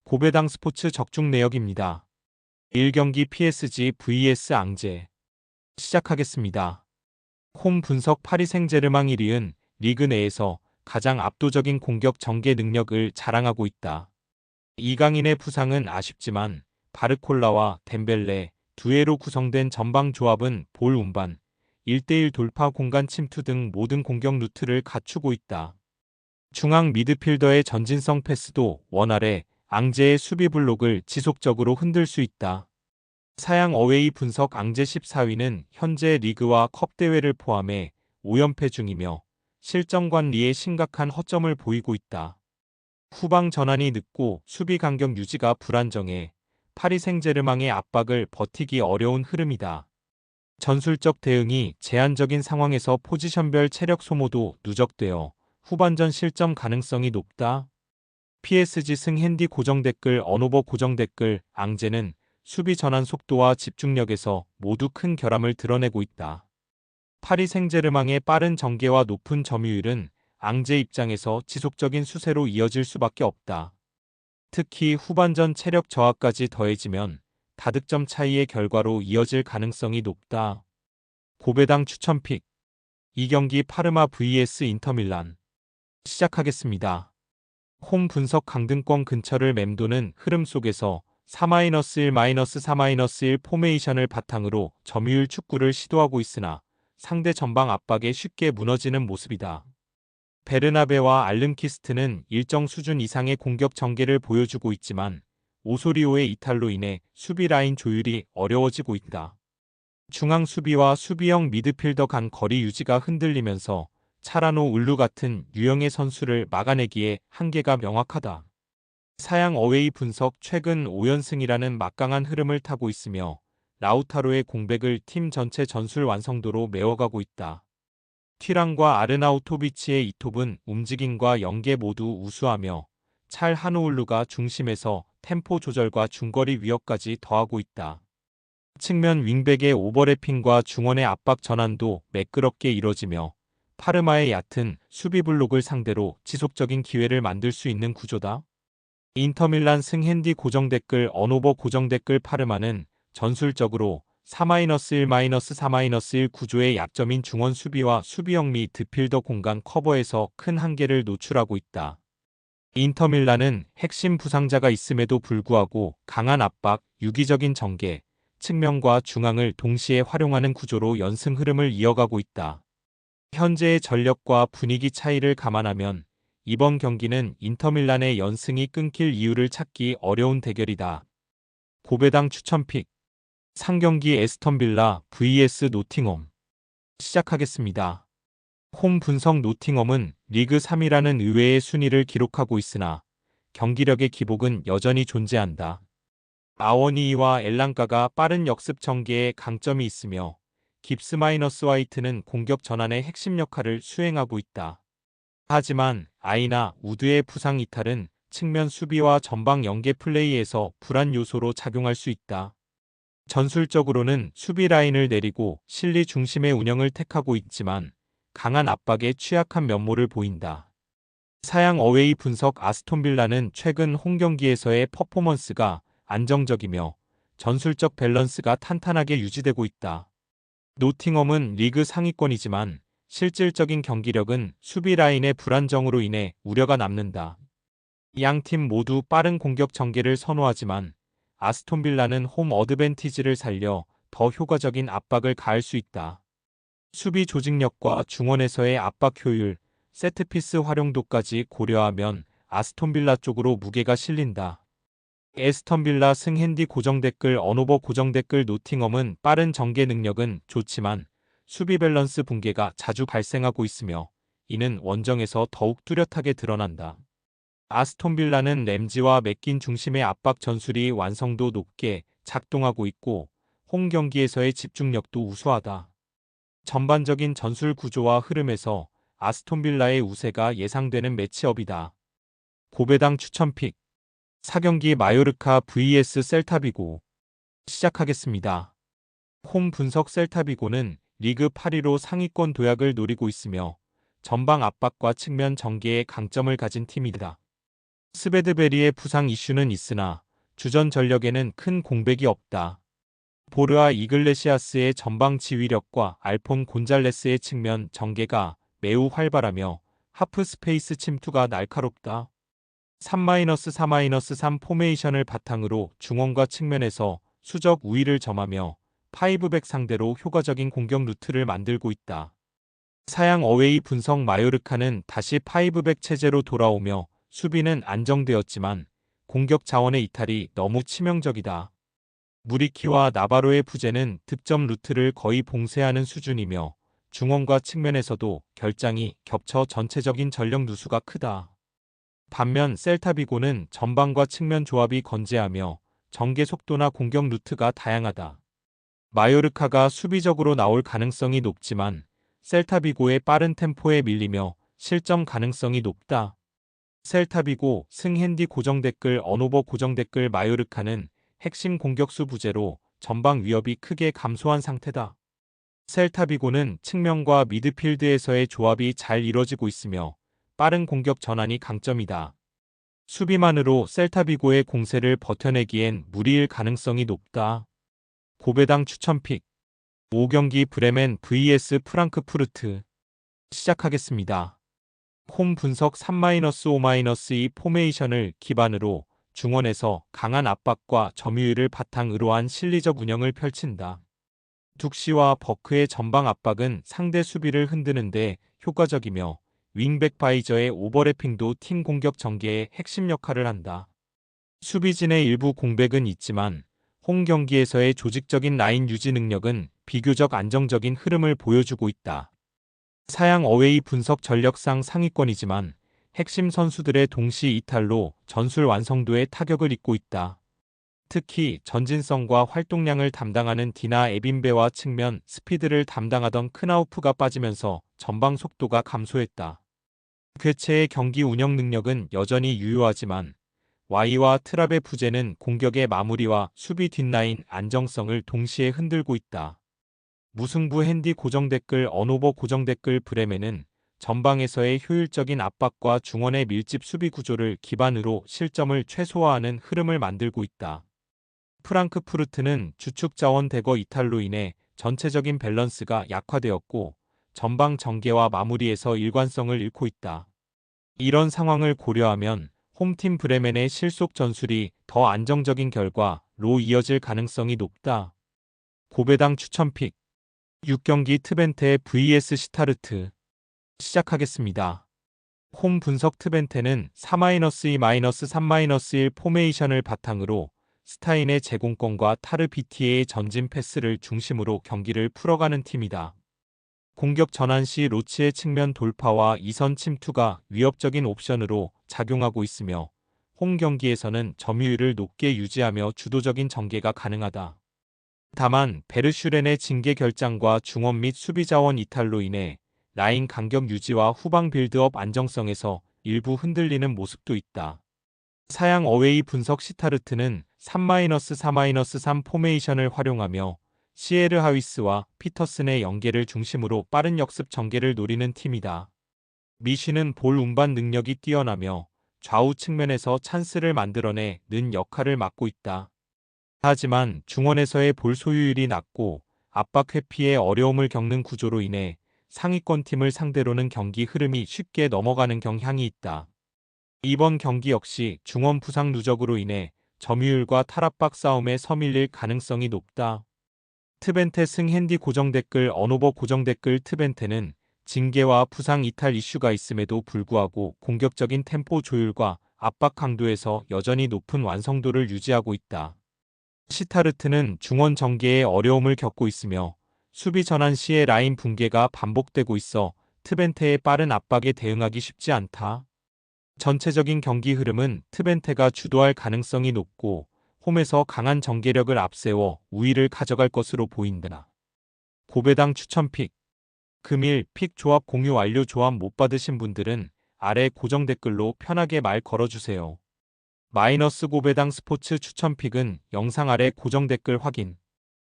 고배당 스포츠 적중 내역입니다. 1경기 PSG vs 앙제. 시작하겠습니다. 홈 분석 파리 생제르맹 1위은 리그 내에서 가장 압도적인 공격 전개 능력을 자랑하고 있다. 이강인의 부상은 아쉽지만 바르콜라와 덴벨레, 두에로 구성된 전방 조합은 볼 운반, 1대1 돌파 공간 침투 등 모든 공격 루트를 갖추고 있다. 중앙 미드필더의 전진성 패스도 원활해 앙제의 수비 블록을 지속적으로 흔들 수 있다. 사양 어웨이 분석 앙제 14위는 현재 리그와 컵 대회를 포함해 5연패 중이며 실점 관리에 심각한 허점을 보이고 있다. 후방 전환이 늦고 수비 간격 유지가 불안정해 파리 생제르맹의 압박을 버티기 어려운 흐름이다. 전술적 대응이 제한적인 상황에서 포지션별 체력 소모도 누적되어 후반전 실점 가능성이 높다. PSG 승 핸디 고정 댓글 언오버 고정 댓글 앙제는 수비 전환 속도와 집중력에서 모두 큰 결함을 드러내고 있다. 파리 생제르맹의 빠른 전개와 높은 점유율은 앙제 입장에서 지속적인 수세로 이어질 수밖에 없다. 특히 후반전 체력 저하까지 더해지면 다득점 차이의 결과로 이어질 가능성이 높다. 고배당 추천픽 2경기 파르마 vs 인터밀란. 시작하겠습니다. 홈 분석 강등권 근처를 맴도는 흐름 속에서 4-1-4-4-1 포메이션을 바탕으로 점유율 축구를 시도하고 있으나 상대 전방 압박에 쉽게 무너지는 모습이다. 베르나베와 알름키스트는 일정 수준 이상의 공격 전개를 보여주고 있지만 오소리오의 이탈로 인해 수비 라인 조율이 어려워지고 있다. 중앙 수비와 수비형 미드필더 간 거리 유지가 흔들리면서 차라노 울루 같은 유형의 선수를 막아내기에 한계가 명확하다. 사양 어웨이 분석 최근 5연승이라는 막강한 흐름을 타고 있으며 라우타로의 공백을 팀 전체 전술 완성도로 메워가고 있다. 튀랑과 아르나우토비치의 이톱은 움직임과 연계 모두 우수하며 찰 하누울루가 중심에서 템포 조절과 중거리 위협까지 더하고 있다. 측면 윙백의 오버래핑과 중원의 압박 전환도 매끄럽게 이뤄지며 파르마의 얕은 수비 블록을 상대로 지속적인 기회를 만들 수 있는 구조다. 인터밀란 승 핸디 고정 댓글 언오버 고정 댓글 파르마는 전술적으로 4-1-4-1 구조의 약점인 중원 수비와 수비형 미 드필더 공간 커버에서 큰 한계를 노출하고 있다. 인터밀란은 핵심 부상자가 있음에도 불구하고 강한 압박, 유기적인 전개, 측면과 중앙을 동시에 활용하는 구조로 연승 흐름을 이어가고 있다. 현재의 전력과 분위기 차이를 감안하면 이번 경기는 인터밀란의 연승이 끊길 이유를 찾기 어려운 대결이다. 고배당 추천픽 상경기 에스턴빌라 vs 노팅엄. 시작하겠습니다. 홈 분석 노팅엄은 리그 3위라는 의외의 순위를 기록하고 있으나 경기력의 기복은 여전히 존재한다. 아워니와 엘랑가가 빠른 역습 전개에 강점이 있으며 깁스 마이너스 화이트는 공격 전환의 핵심 역할을 수행하고 있다. 하지만 아이나 우드의 부상 이탈은 측면 수비와 전방 연계 플레이에서 불안 요소로 작용할 수 있다. 전술적으로는 수비 라인을 내리고 실리 중심의 운영을 택하고 있지만 강한 압박에 취약한 면모를 보인다. 사양 어웨이 분석 아스톤빌라는 최근 홈 경기에서의 퍼포먼스가 안정적이며 전술적 밸런스가 탄탄하게 유지되고 있다. 노팅엄은 리그 상위권이지만 실질적인 경기력은 수비 라인의 불안정으로 인해 우려가 남는다. 양 팀 모두 빠른 공격 전개를 선호하지만 아스톤빌라는 홈 어드밴티지를 살려 더 효과적인 압박을 가할 수 있다. 수비 조직력과 중원에서의 압박 효율, 세트피스 활용도까지 고려하면 아스톤빌라 쪽으로 무게가 실린다. 에스턴빌라 승 핸디 고정 댓글 언오버 고정 댓글 노팅엄은 빠른 전개 능력은 좋지만 수비 밸런스 붕괴가 자주 발생하고 있으며 이는 원정에서 더욱 뚜렷하게 드러난다. 아스톤빌라는 램지와 맥긴 중심의 압박 전술이 완성도 높게 작동하고 있고 홈 경기에서의 집중력도 우수하다. 전반적인 전술 구조와 흐름에서 아스톤빌라의 우세가 예상되는 매치업이다. 고배당 추천픽 4경기 마요르카 vs 셀타비고. 시작하겠습니다. 홈 분석 셀타비고는 리그 8위로 상위권 도약을 노리고 있으며 전방 압박과 측면 전개에 강점을 가진 팀이다. 스베드베리의 부상 이슈는 있으나 주전 전력에는 큰 공백이 없다. 보르아 이글레시아스의 전방 지휘력과 알폰 곤잘레스의 측면 전개가 매우 활발하며 하프 스페이스 침투가 날카롭다. 3-4-3 포메이션을 바탕으로 중원과 측면에서 수적 우위를 점하며 파이브백 상대로 효과적인 공격 루트를 만들고 있다. 사양 어웨이 분석 마요르카는 다시 파이브백 체제로 돌아오며 수비는 안정되었지만 공격 자원의 이탈이 너무 치명적이다. 무리키와 나바로의 부재는 득점 루트를 거의 봉쇄하는 수준이며 중원과 측면에서도 결장이 겹쳐 전체적인 전력 누수가 크다. 반면 셀타비고는 전방과 측면 조합이 건재하며 전개 속도나 공격 루트가 다양하다. 마요르카가 수비적으로 나올 가능성이 높지만 셀타비고의 빠른 템포에 밀리며 실점 가능성이 높다. 셀타비고 승핸디 고정댓글 언오버 고정댓글 마요르카는 핵심 공격수 부재로 전방 위협이 크게 감소한 상태다. 셀타비고는 측면과 미드필드에서의 조합이 잘 이뤄지고 있으며 빠른 공격 전환이 강점이다. 수비만으로 셀타비고의 공세를 버텨내기엔 무리일 가능성이 높다. 고배당 추천픽 5경기 브레멘 vs 프랑크푸르트 시작하겠습니다. 홈 분석 3-5-2 포메이션을 기반으로 중원에서 강한 압박과 점유율을 바탕으로 한 실리적 운영을 펼친다. 둑시와 버크의 전방 압박은 상대 수비를 흔드는데 효과적이며 윙백 바이저의 오버래핑도 팀 공격 전개에 핵심 역할을 한다. 수비진의 일부 공백은 있지만 홈 경기에서의 조직적인 라인 유지 능력은 비교적 안정적인 흐름을 보여주고 있다. 사양 어웨이 분석 전력상 상위권이지만 핵심 선수들의 동시 이탈로 전술 완성도에 타격을 입고 있다. 특히 전진성과 활동량을 담당하는 디나 에빈베와 측면 스피드를 담당하던 크나우프가 빠지면서 전방 속도가 감소했다. 궤체의 경기 운영 능력은 여전히 유효하지만 Y와 트랍의 부재는 공격의 마무리와 수비 뒷라인 안정성을 동시에 흔들고 있다. 무승부 핸디 고정댓글 언오버 고정댓글 브레멘은 전방에서의 효율적인 압박과 중원의 밀집 수비 구조를 기반으로 실점을 최소화하는 흐름을 만들고 있다. 프랑크푸르트는 주축 자원 대거 이탈로 인해 전체적인 밸런스가 약화되었고 전방 전개와 마무리에서 일관성을 잃고 있다. 이런 상황을 고려하면 홈팀 브레멘의 실속 전술이 더 안정적인 결과로 이어질 가능성이 높다. 고배당 추천픽 6경기 트벤테 vs 시타르트 시작하겠습니다. 홈 분석 트벤테는 4-2-3-1 포메이션을 바탕으로 스타인의 제공권과 타르비티에의 전진 패스를 중심으로 경기를 풀어가는 팀이다. 공격 전환 시 로치의 측면 돌파와 이선 침투가 위협적인 옵션으로 작용하고 있으며 홈 경기에서는 점유율을 높게 유지하며 주도적인 전개가 가능하다. 다만 베르슈렌의 징계 결장과 중원 및 수비 자원 이탈로 인해 라인 간격 유지와 후방 빌드업 안정성에서 일부 흔들리는 모습도 있다. 사양 어웨이 분석 시타르트는 3-4-3 포메이션을 활용하며 시에르 하위스와 피터슨의 연계를 중심으로 빠른 역습 전개를 노리는 팀이다. 미쉬는 볼 운반 능력이 뛰어나며 좌우 측면에서 찬스를 만들어내 는 역할을 맡고 있다. 하지만 중원에서의 볼 소유율이 낮고 압박 회피에 어려움을 겪는 구조로 인해 상위권 팀을 상대로는 경기 흐름이 쉽게 넘어가는 경향이 있다. 이번 경기 역시 중원 부상 누적으로 인해 점유율과 탈압박 싸움에 서밀릴 가능성이 높다. 트벤테 승핸디 고정댓글 언오버 고정댓글 트벤테는 징계와 부상 이탈 이슈가 있음에도 불구하고 공격적인 템포 조율과 압박 강도에서 여전히 높은 완성도를 유지하고 있다. 시타르트는 중원 전개에 어려움을 겪고 있으며 수비 전환 시의 라인 붕괴가 반복되고 있어 트벤테의 빠른 압박에 대응하기 쉽지 않다. 전체적인 경기 흐름은 트벤테가 주도할 가능성이 높고 홈에서 강한 전개력을 앞세워 우위를 가져갈 것으로 보인다. 고배당 추천픽 금일 픽 조합 공유 완료. 조합 못 받으신 분들은 아래 고정 댓글로 편하게 말 걸어주세요. 마이너스 고배당 스포츠 추천픽은 영상 아래 고정 댓글 확인.